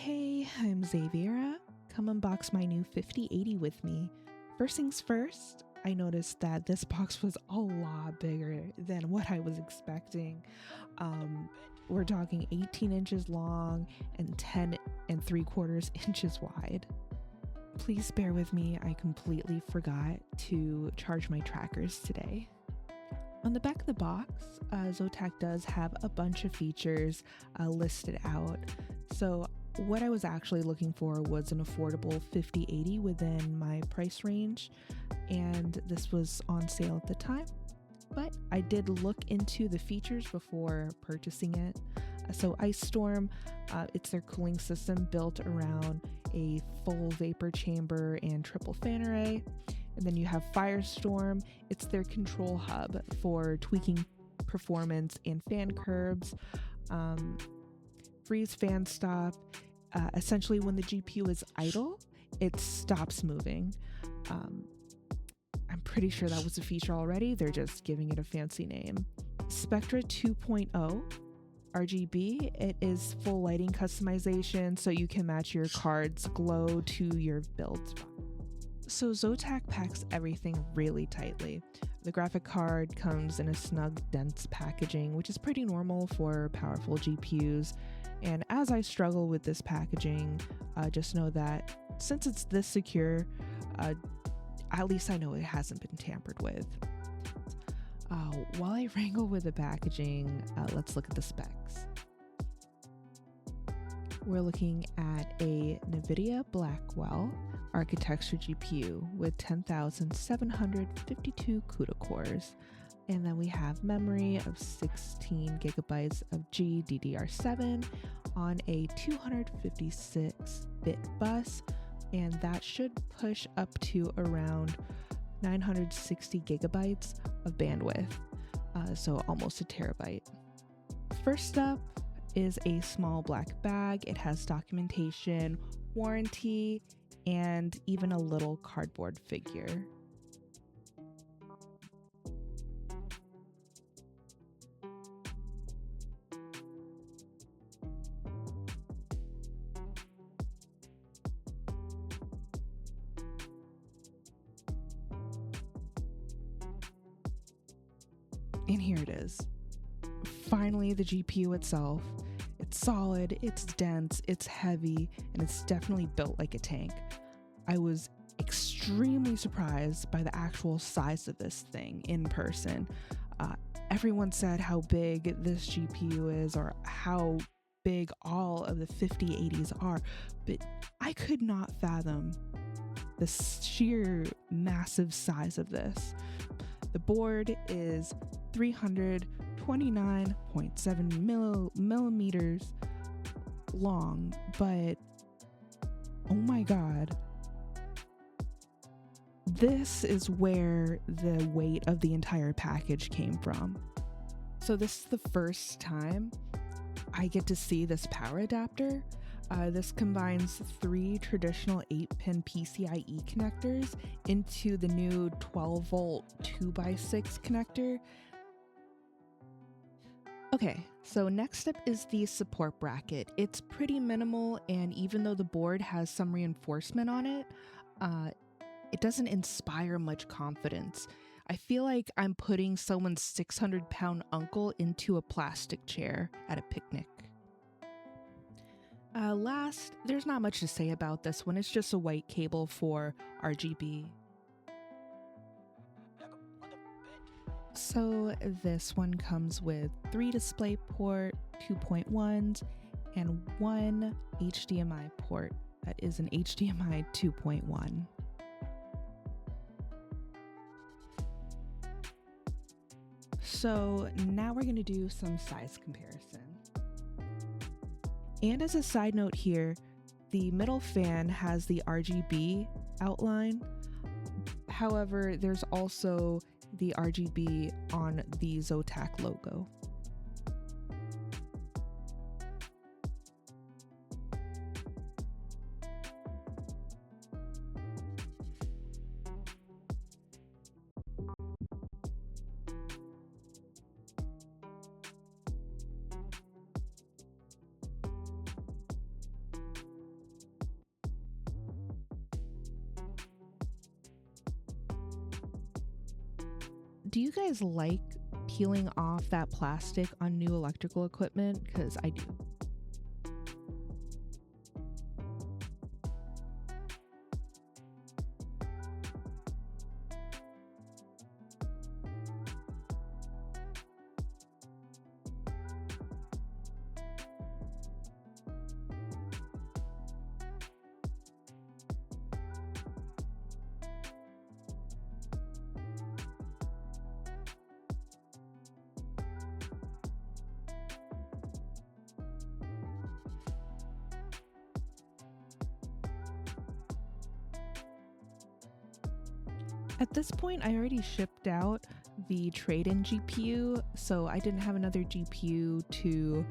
Hey, I'm Xaeviera. Come unbox my new 5080 with me. First things first, I noticed that this box was a lot bigger than what I was expecting. We're talking 18 inches long and 10 3/4 inches wide. Please bear with me, I completely forgot to charge my trackers today. On the back of the box, ZOTAC does have a bunch of features listed out. So what I was actually looking for was an affordable 5080 within my price range, and this was on sale at the time. But I did look into the features before purchasing it. So Ice Storm, it's their cooling system built around a full vapor chamber and triple fan array. And then you have Firestorm, it's their control hub for tweaking performance and fan curves. Freeze fan stop, essentially when the GPU is idle, it stops moving. I'm pretty sure that was a feature already, they're just giving it a fancy name. Spectra 2.0 RGB, it is full lighting customization so you can match your card's glow to your build spot. So ZOTAC packs everything really tightly. The graphic card comes in a snug, dense packaging, which is pretty normal for powerful GPUs. And as I struggle with this packaging, just know that since it's this secure, at least I know it hasn't been tampered with. While I wrangle with the packaging, let's look at the specs. We're looking at a NVIDIA Blackwell architecture GPU with 10,752 CUDA cores. And then we have memory of 16 gigabytes of GDDR7 on a 256-bit bus. And that should push up to around 960 gigabytes of bandwidth. So almost a terabyte. First up is a small black bag. It has documentation, warranty, and even a little cardboard figure. And here it is. Finally, the GPU itself. It's solid, it's dense, it's heavy, and it's definitely built like a tank. I was extremely surprised by the actual size of this thing in person. Everyone said how big this GPU is or how big all of the 5080s are, but I could not fathom the sheer massive size of this. The board is 329.7 millimeters long, but oh my god, this is where the weight of the entire package came from. So this is the first time I get to see this power adapter. This combines 3 traditional 8-pin PCIe connectors into the new 12-volt 2x6 connector. Okay, so next up is the support bracket. It's pretty minimal, and even though the board has some reinforcement on it, it doesn't inspire much confidence. I feel like I'm putting someone's 600-pound uncle into a plastic chair at a picnic. Last, there's not much to say about this one. It's just a white cable for RGB. So this one comes with 3 DisplayPort 2.1s and 1 HDMI port that is an HDMI 2.1. So now we're going to do some size comparison. And as a side note here, the middle fan has the RGB outline. However, there's also the RGB on the ZOTAC logo. Do you guys like peeling off that plastic on new electrical equipment? Because I do. At this point, I already shipped out the trade-in GPU, so I didn't have another GPU to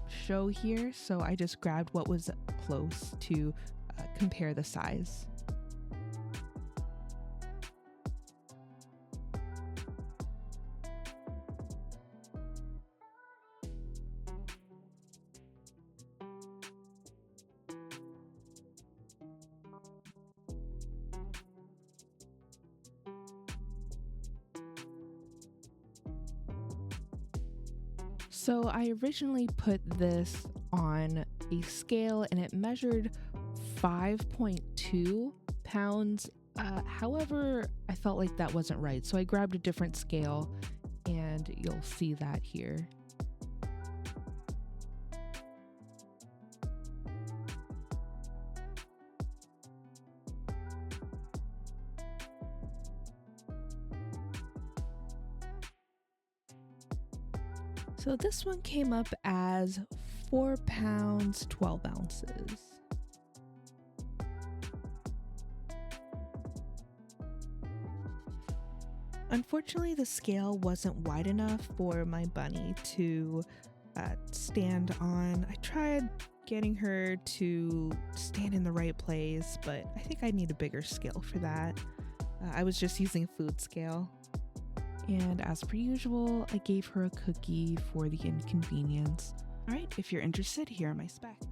show here, so I just grabbed what was close to compare the size. So I originally put this on a scale and it measured 5.2 pounds. However, I felt like that wasn't right. So I grabbed a different scale and you'll see that here. So this one came up as 4 pounds, 12 ounces. Unfortunately, the scale wasn't wide enough for my bunny to stand on. I tried getting her to stand in the right place, but I think I need a bigger scale for that. I was just using food scale. And as per usual, I gave her a cookie for the inconvenience. All right, if you're interested, here are my specs.